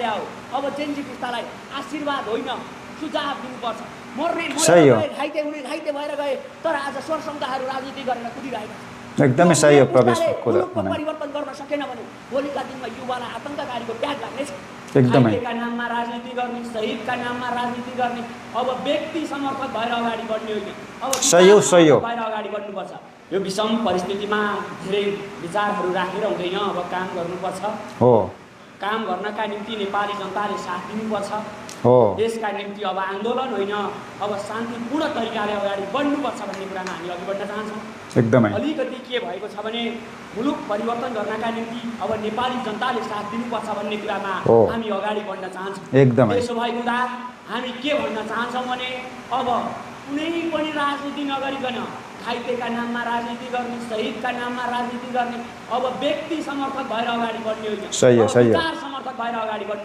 गया हो। अब जेन्जी पुस्तालाई आशीर्वाद होइन सुझाव दिनुपर्छ। मर्ने घाइते हुने घाइते भएर गए, तर आज स्वरसम्दाहरू राजनीति गरेर कुदिरहेका छन्। एकदमै सही हो प्रवेश मुलुकको परिवर्तन गर्न सकेन भने भोलिका दिनमा युवालाई आतंककारीको ट्याग लाग्नेछ। एकदमै घाइतेका नाममा राजनीति गर्ने, शहीदका नाममा राजनीति गर्ने, अब व्यक्ति समर्थक भएर अगाडि बढ्ने होइन, अब सही हो भएर अगाडि बढ्नुपर्छ। यो विषम परिस्थितिमा धेरै विचारहरू राखेर हुँदैन, अब काम गर्नुपर्छ। हो, काम गर्नका निम्ति नेपाली जनताले साथ दिनुपर्छ। हो, देशका निम्ति अब आन्दोलन होइन, अब शान्तिपूर्ण तरिकाले अगाडि बढ्नुपर्छ भन्ने कुरामा हामी अघि बढ्न चाहन्छौँ। एकदमै अलिकति के भएको छ भने मुलुक परिवर्तन गर्नका निम्ति अब नेपाली जनताले साथ दिनुपर्छ भन्ने कुरामा हामी अगाडि बढ्न चाहन्छौँ। एकदमै त्यसो भएको हुँदा हामी के भन्न चाहन्छौँ भने अब कुनै पनि राजनीति नगरिकन घाइतेका नाममा राजनीति गर्ने, शहीदका नाममा राजनीति गर्ने, अब व्यक्ति समर्थक भएर अगाडि बढ्ने होइन, सही हो विचार समर्थक भएर अगाडि बढ्ने।